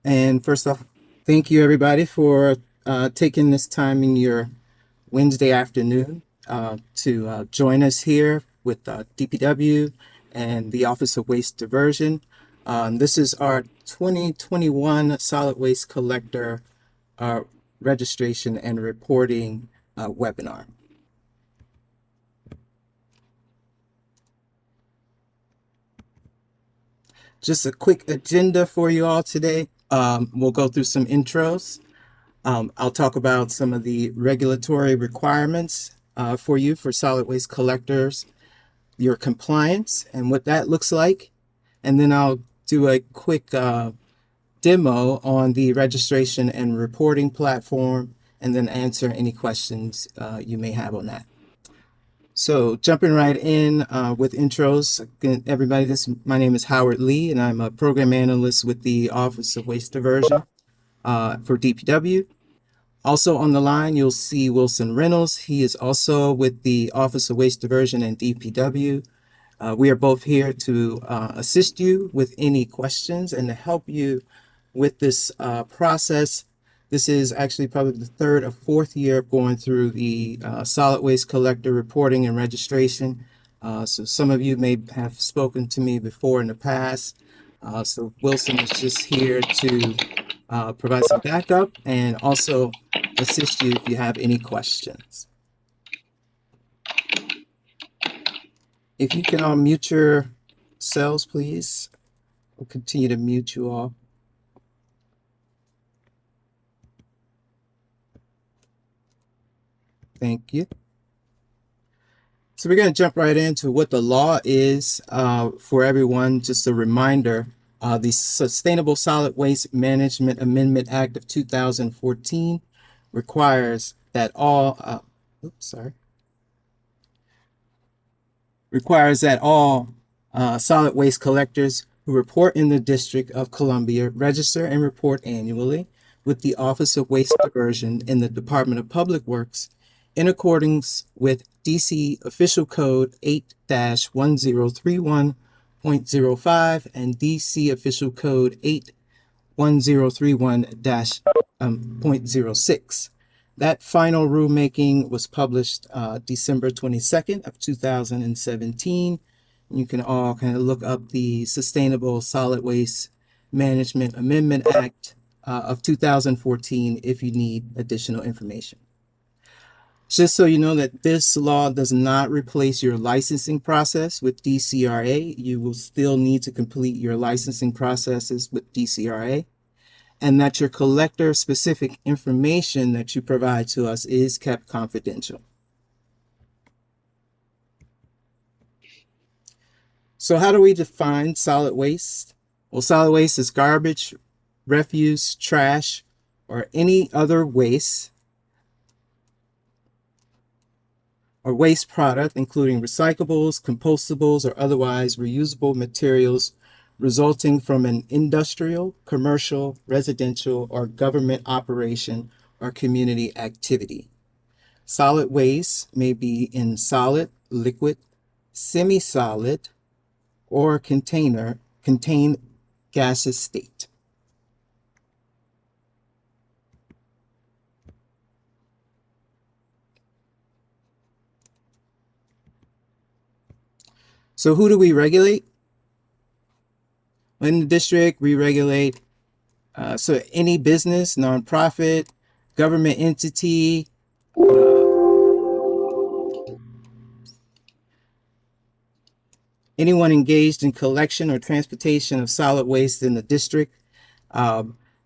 And first off, thank you everybody for taking this time in your Wednesday afternoon to join us here with DPW and the Office of Waste Diversion. This is our 2021 Solid Waste Collector uh, registration and reporting webinar. Just a quick agenda for you all today. We'll go through some intros. I'll talk about some of the regulatory requirements for you for solid waste collectors, your compliance, and what that looks like. And then I'll do a quick demo on the registration and reporting platform, and then answer any questions you may have on that. So jumping right in with intros, again, everybody, my name is Howard Lee, and I'm a program analyst with the Office of Waste Diversion for DPW. Also on the line, you'll see Wilson Reynolds. He is also with the Office of Waste Diversion and DPW. We are both here to assist you with any questions and to help you with this process. This is actually probably the third or fourth year of going through the solid waste collector reporting and registration. So some of you may have spoken to me before in the past. So Wilson is just here to provide some backup and also assist you if you have any questions. If you can all mute your cells, please. We'll continue to mute you all. Thank you. So we're going to jump right into what the law is for everyone. Just a reminder, the Sustainable Solid Waste Management Amendment Act of 2014 requires that all, solid waste collectors who report in the District of Columbia register and report annually with the Office of Waste Diversion in the Department of Public Works in accordance with DC Official Code 8-1031.05 and DC Official Code 81031-.06. That final rulemaking was published December 22nd of 2017. You can all kind of look up the Sustainable Solid Waste Management Amendment Act of 2014 if you need additional information. Just so you know that this law does not replace your licensing process with DCRA. You will still need to complete your licensing processes with DCRA, and that your collector specific information that you provide to us is kept confidential. So how do we define solid waste? Well, solid waste is garbage, refuse, trash, or any other waste or waste product, including recyclables, compostables, or otherwise reusable materials resulting from an industrial, commercial, residential, or government operation or community activity. Solid waste may be in solid, liquid, semi-solid, or contain gaseous state. So who do we regulate? In the district, we regulate so any business, nonprofit, government entity, anyone engaged in collection or transportation of solid waste in the district.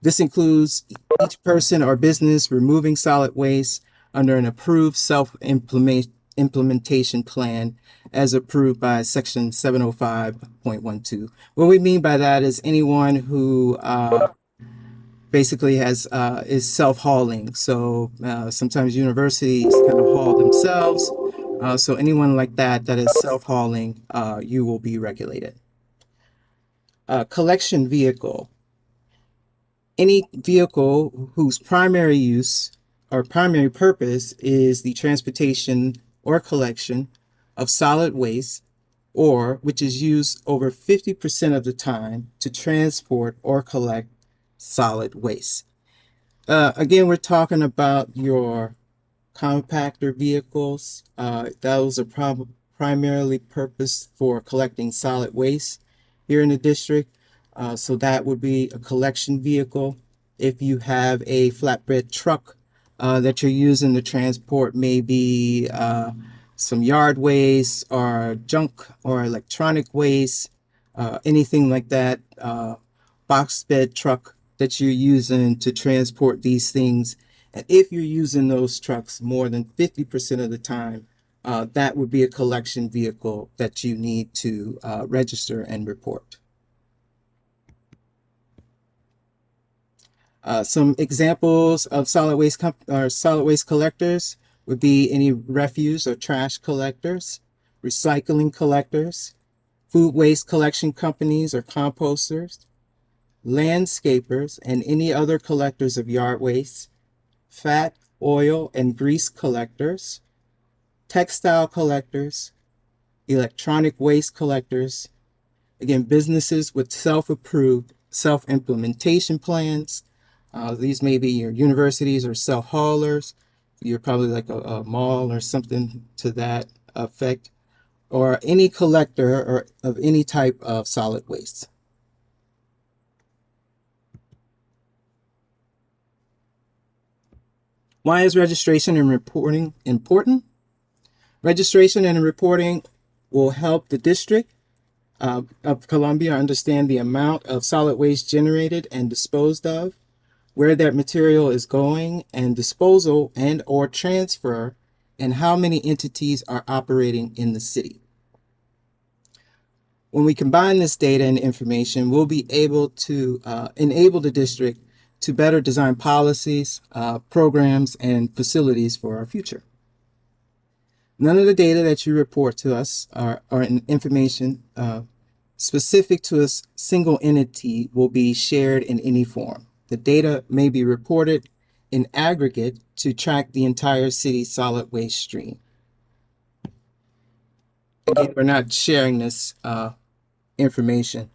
This includes each person or business removing solid waste under an approved self-implementation plan as approved by Section 705.12. What we mean by that is anyone who basically is self-hauling. So sometimes universities kind of haul themselves. So anyone like that is self-hauling, you will be regulated. Collection vehicle. Any vehicle whose primary use or primary purpose is the transportation or collection of solid waste, or which is used over 50% of the time to transport or collect solid waste. Again, we're talking about your compactor vehicles. Those are primarily purposed for collecting solid waste here in the district. So that would be a collection vehicle. If you have a flatbed truck that you're using to transport maybe some yard waste or junk or electronic waste, anything like that, box bed truck that you're using to transport these things, and if you're using those trucks more than 50% of the time, that would be a collection vehicle that you need to register and report. Some examples of solid waste collectors would be any refuse or trash collectors, recycling collectors, food waste collection companies or composters, landscapers, and any other collectors of yard waste, fat, oil, and grease collectors, textile collectors, electronic waste collectors. Again, businesses with self-approved self-implementation plans. These may be your universities or self-haulers. You're probably like a mall or something to that effect, or any collector or of any type of solid waste. Why is registration and reporting important? Registration and reporting will help the District of Columbia understand the amount of solid waste generated and disposed of, where that material is going, and disposal and or transfer, and how many entities are operating in the city. When we combine this data and information, we'll be able to enable the district to better design policies, programs, and facilities for our future. None of the data that you report to us are information specific to a single entity will be shared in any form. The data may be reported in aggregate to track the entire city's solid waste stream. Again, we're not sharing this information.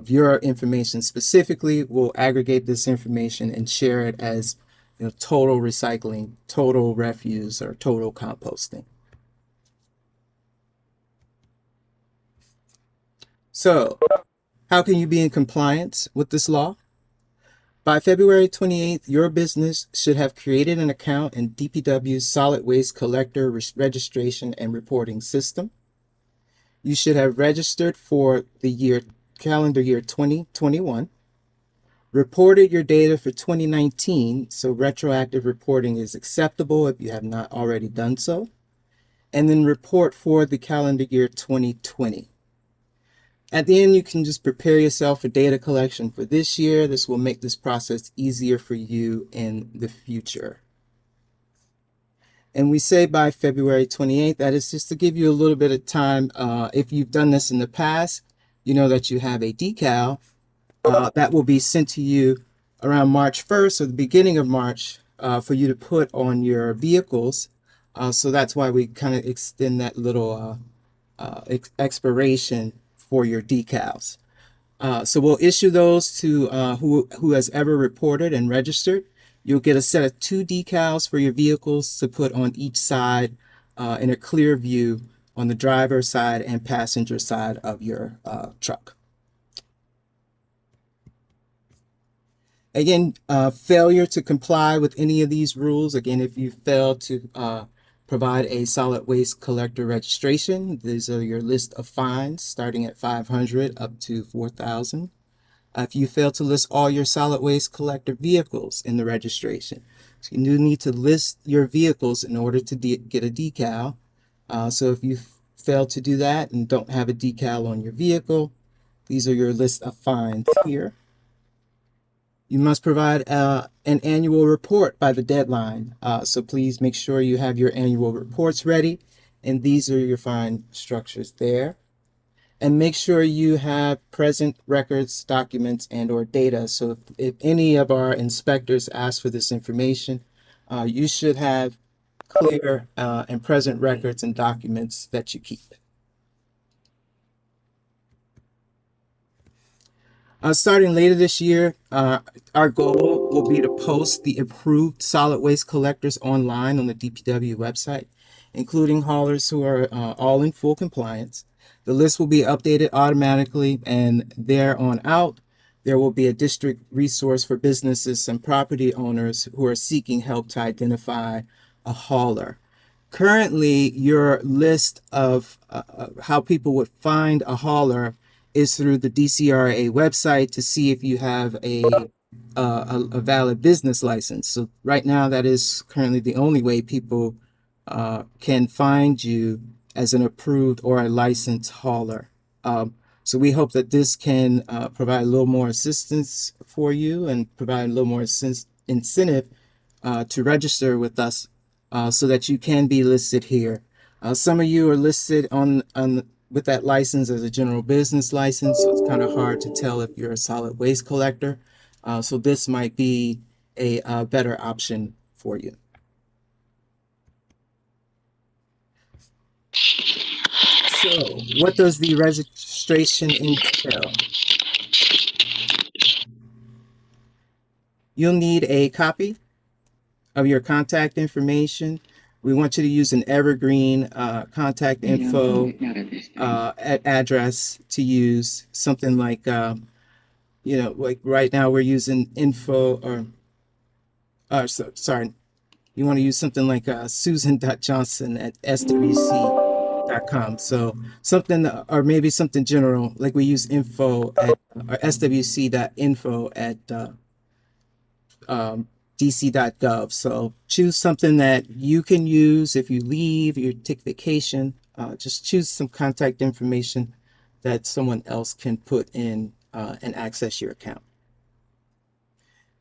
Your information specifically, will aggregate this information and share it as total recycling, total refuse, or total composting. So, how can you be in compliance with this law? By February 28th, your business should have created an account in DPW's Solid Waste Collector Registration and Reporting System. You should have registered for the calendar year 2021, reported your data for 2019, so retroactive reporting is acceptable if you have not already done so, and then report for the calendar year 2020. At the end, you can just prepare yourself for data collection for this year. This will make this process easier for you in the future. And we say by February 28th, that is just to give you a little bit of time. If you've done this in the past, you know that you have a decal that will be sent to you around March 1st or the beginning of March for you to put on your vehicles. So that's why we kind of extend that little expiration for your decals. So we'll issue those to who has ever reported and registered. You'll get a set of 2 decals for your vehicles to put on each side in a clear view on the driver's side and passenger side of your truck. Again, failure to comply with any of these rules. Again, if you fail to provide a solid waste collector registration, these are your list of fines starting at $500 up to $4,000. If you fail to list all your solid waste collector vehicles in the registration, so you do need to list your vehicles in order to get a decal. So if you fail to do that and don't have a decal on your vehicle, these are your list of fines here. You must provide an annual report by the deadline. So please make sure you have your annual reports ready. And these are your fine structures there. And make sure you have present records, documents, and or data. So if any of our inspectors ask for this information, you should have clear and present records and documents that you keep. Starting later this year, our goal will be to post the approved solid waste collectors online on the DPW website, including haulers who are all in full compliance. The list will be updated automatically, and there on out, there will be a district resource for businesses and property owners who are seeking help to identify a hauler. Currently, your list of how people would find a hauler is through the DCRA website to see if you have a valid business license. So right now, that is currently the only way people can find you as an approved or a licensed hauler. So we hope that this can provide a little more assistance for you and provide a little more incentive to register with us so that you can be listed here. Some of you are listed on with that license as a general business license, so it's kind of hard to tell if you're a solid waste collector. So this might be a better option for you. So, what does the registration entail? You'll need a copy of your contact information. We want you to use an evergreen contact info address to use something like, like right now we're using info sorry, you want to use something like susan.johnson at swc.com. So something, or maybe something general, like we use info at or swc.info at dc.gov. So choose something that you can use if you leave, you take vacation. Just choose some contact information that someone else can put in and access your account.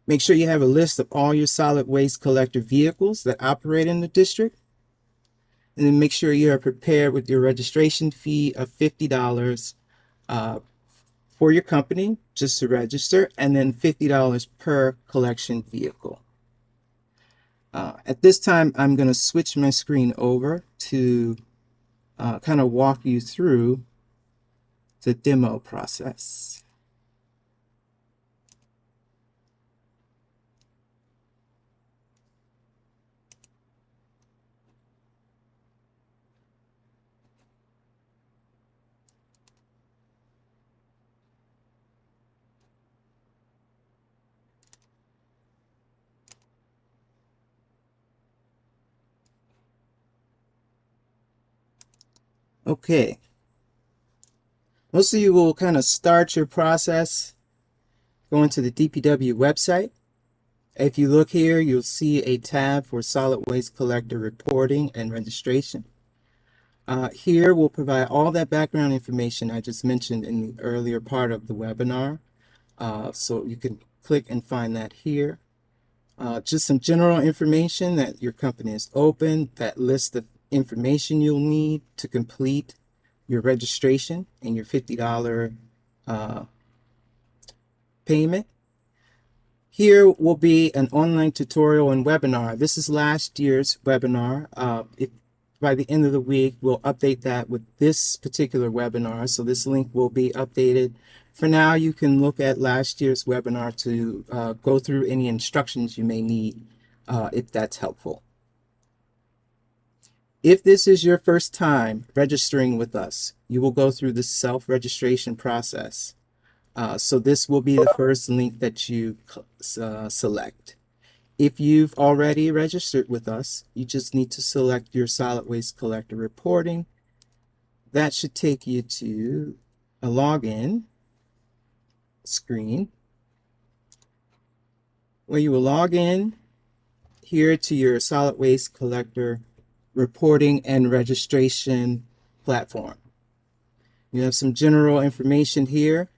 Make sure you have a list of all your solid waste collector vehicles that operate in the district. And then make sure you are prepared with your registration fee of $50 for your company just to register, and then $50 per collection vehicle. At this time, I'm going to switch my screen over to kind of walk you through the demo process. Okay, most of you will kind of start your process going to the DPW website. If you look here, you'll see a tab for solid waste collector reporting and registration. Here we'll provide all that background information I just mentioned in the earlier part of the webinar. So you can click and find that here. Just some general information that your company is open, that list of information you'll need to complete your registration and your $50 payment. Here will be an online tutorial and webinar. This is last year's webinar. By the end of the week, we'll update that with this particular webinar. So this link will be updated. For now, you can look at last year's webinar to go through any instructions you may need if that's helpful. If this is your first time registering with us, you will go through the self-registration process. So this will be the first link that you select. If you've already registered with us, you just need to select your solid waste collector reporting. That should take you to a login screen where you will log in here to your solid waste collector reporting and registration platform. You have some general information here.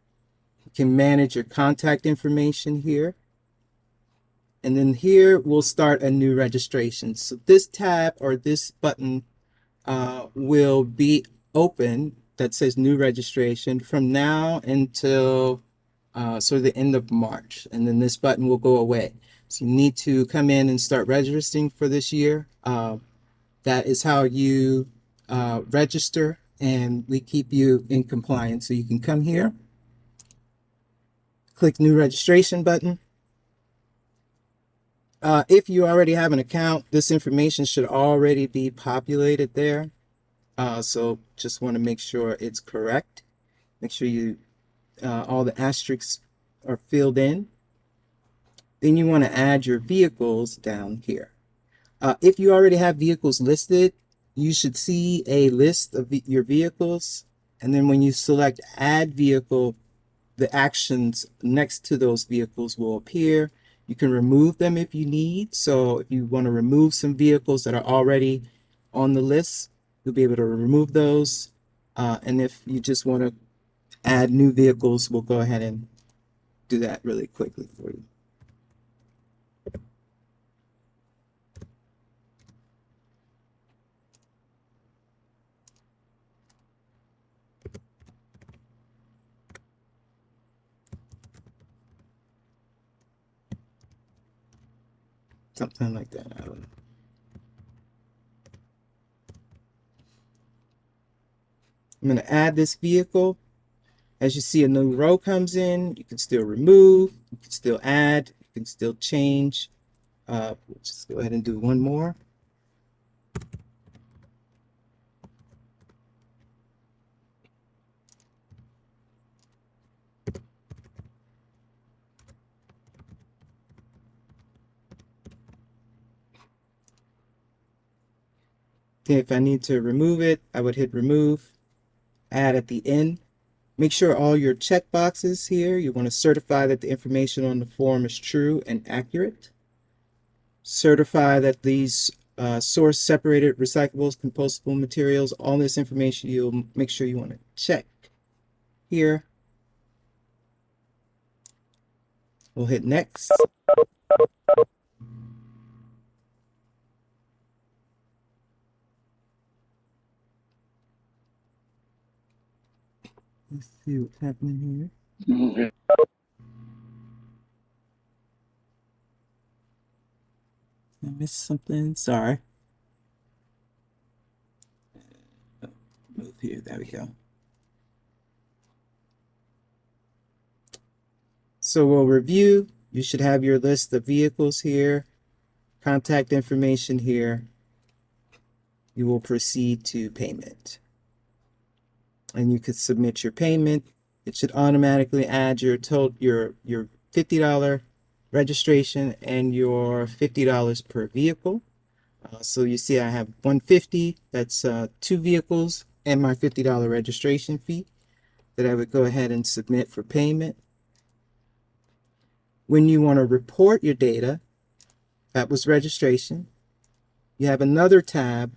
You can manage your contact information here. And then here we'll start a new registration. So this tab or this button will be open that says new registration from now until sort of the end of March. And then this button will go away. So you need to come in and start registering for this year. That is how you register, and we keep you in compliance. So you can come here click New Registration button. If you already have an account, this information should already be populated there. So just want to make sure it's correct. Make sure you all the asterisks are filled in. Then you want to add your vehicles down here. If you already have vehicles listed, you should see a list of your vehicles. And then when you select Add Vehicle, the actions next to those vehicles will appear. You can remove them if you need. So if you want to remove some vehicles that are already on the list, you'll be able to remove those. And if you just want to add new vehicles, we'll go ahead and do that really quickly for you. Something like that. I don't know. I'm going to add this vehicle. As you see, a new row comes in. You can still remove, you can still add, you can still change. We'll just go ahead and do one more. Okay, if I need to remove it, I would hit remove, add at the end. Make sure all your check boxes here, you want to certify that the information on the form is true and accurate. Certify that these source separated recyclables, compostable materials, all this information you'll make sure you want to check here. We'll hit next. Let's see what's happening here. I missed something. Sorry. Move here. There we go. So we'll review. You should have your list of vehicles here, contact information here. You will proceed to payment. And you could submit your payment. It should automatically add your $50 registration and your $50 per vehicle. So you see I have $150, that's 2 vehicles, and my $50 registration fee that I would go ahead and submit for payment. When you want to report your data, that was registration. You have another tab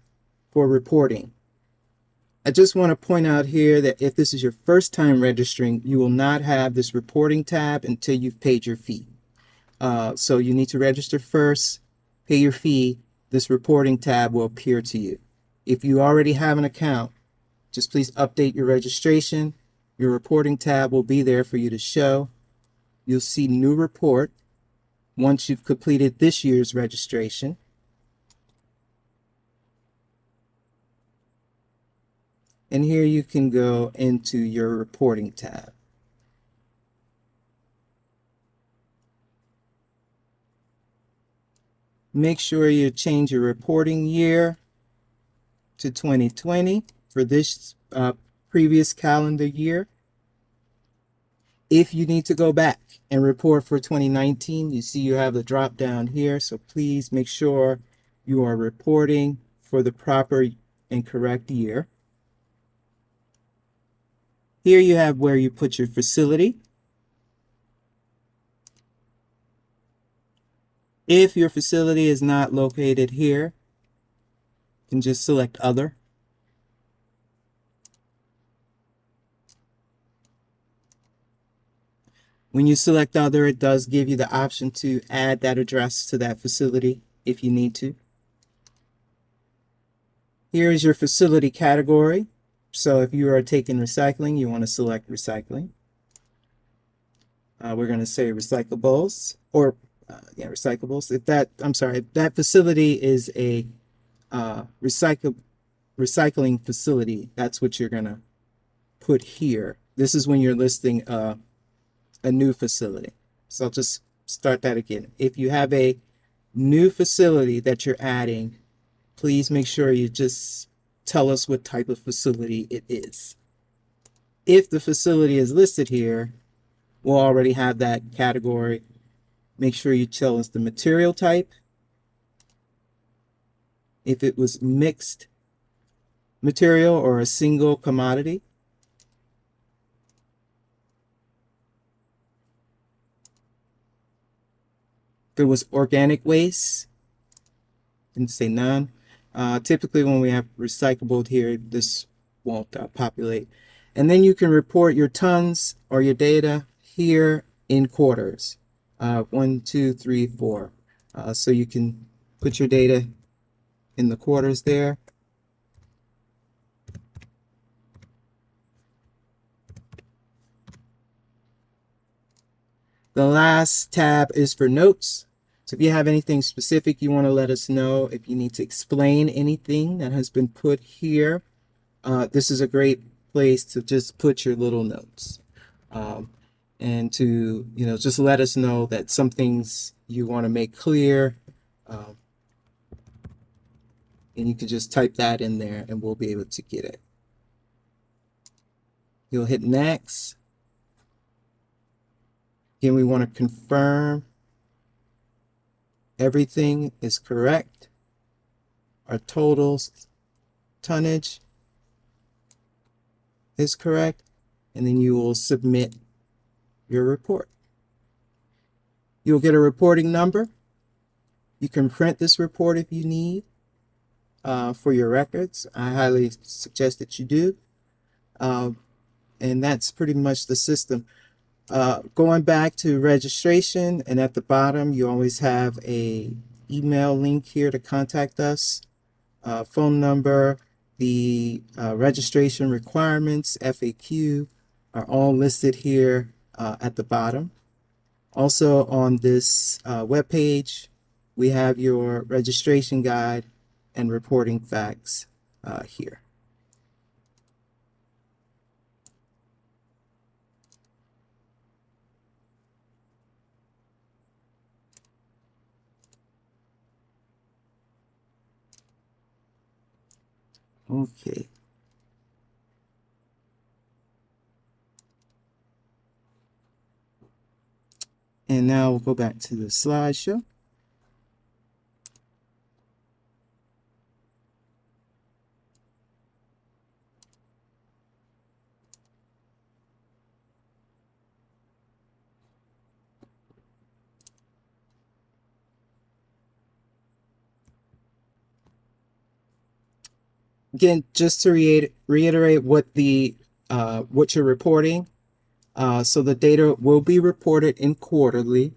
for reporting. I just want to point out here that if this is your first time registering, you will not have this reporting tab until you've paid your fee. So you need to register first, pay your fee. This reporting tab will appear to you. If you already have an account, just please update your registration. Your reporting tab will be there for you to show. You'll see new report once you've completed this year's registration. And here you can go into your reporting tab. Make sure you change your reporting year to 2020 for this previous calendar year. If you need to go back and report for 2019, you see you have the drop down here. So please make sure you are reporting for the proper and correct year. Here you have where you put your facility. If your facility is not located here, you can just select Other. When you select Other, it does give you the option to add that address to that facility if you need to. Here is your facility category. So if you are taking recycling, you want to select recycling. We're going to say recyclables, or recyclables. If that facility is a recycling facility, that's what you're going to put here. This is when you're listing a a new facility. So I'll just start that again. If you have a new facility that you're adding, please make sure you just tell us what type of facility it is. If the facility is listed here, we'll already have that category. Make sure you tell us the material type. If it was mixed material or a single commodity. If it was organic waste, didn't say none. Typically when we have recyclable here, this won't populate. And then you can report your tons or your data here in quarters. 1, 2, 3, 4. So you can put your data in the quarters there. The last tab is for notes. So if you have anything specific you want to let us know, if you need to explain anything that has been put here, this is a great place to just put your little notes. And to, just let us know that some things you want to make clear. And you can just type that in there and we'll be able to get it. You'll hit next. Again, we want to confirm everything is correct. Our totals, tonnage is correct. And then you will submit your report. You'll get a reporting number. You can print this report if you need for your records. I highly suggest that you do. And that's pretty much the system. Going back to registration, and at the bottom you always have a email link here to contact us, phone number, the registration requirements, FAQ, are all listed here at the bottom. Also on this web page, we have your registration guide and reporting facts here. Okay. And now we'll go back to the slideshow. Again, just to reiterate what what you're reporting. So the data will be reported in quarterly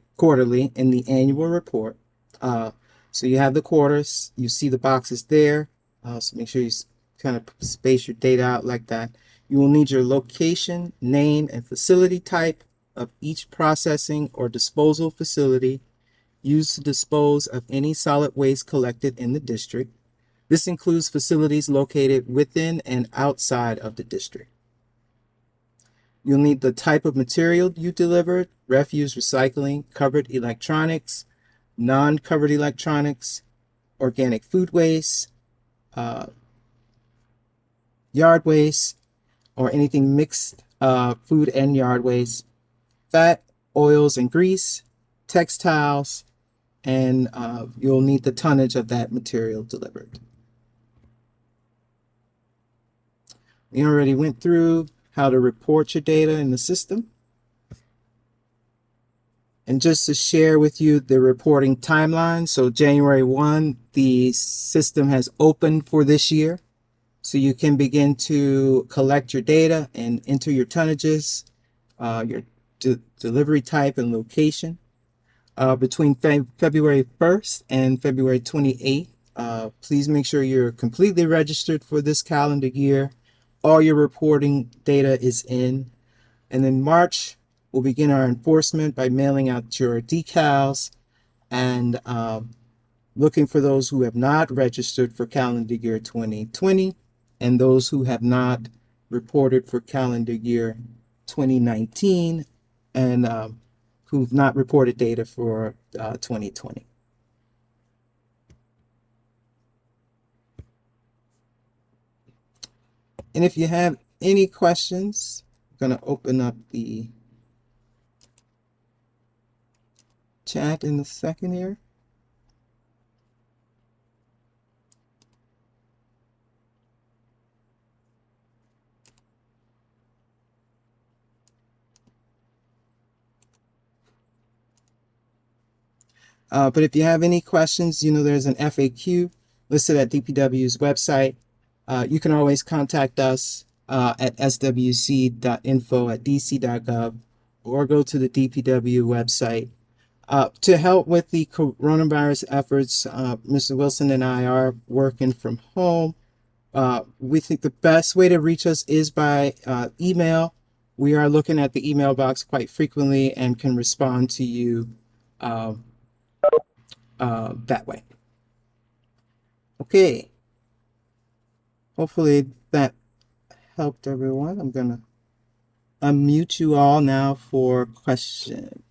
in the annual report. So you have the quarters, you see the boxes there. So make sure you kind of space your data out like that. You will need your location, name, and facility type of each processing or disposal facility used to dispose of any solid waste collected in the district. This includes facilities located within and outside of the district. You'll need the type of material you delivered: refuse, recycling, covered electronics, non-covered electronics, organic food waste, yard waste, or anything mixed food and yard waste, fat, oils and grease, textiles, and you'll need the tonnage of that material delivered. We already went through how to report your data in the system. And just to share with you the reporting timeline, so January 1, the system has opened for this year. So you can begin to collect your data and enter your tonnages, your delivery type and location. Between February 1st and February 28th, please make sure you're completely registered for this calendar year. All your reporting data is in. And then March, we'll begin our enforcement by mailing out your decals and looking for those who have not registered for calendar year 2020 and those who have not reported for calendar year 2019 and who've not reported data for 2020. And if you have any questions, I'm going to open up the chat in a second here. But if you have any questions, there's an FAQ listed at DPW's website. You can always contact us at swc.info@dc.gov or go to the DPW website. To help with the coronavirus efforts, Mr. Wilson and I are working from home. We think the best way to reach us is by email. We are looking at the email box quite frequently and can respond to you uh, that way. Okay, hopefully that helped everyone. I'm gonna unmute you all now for questions.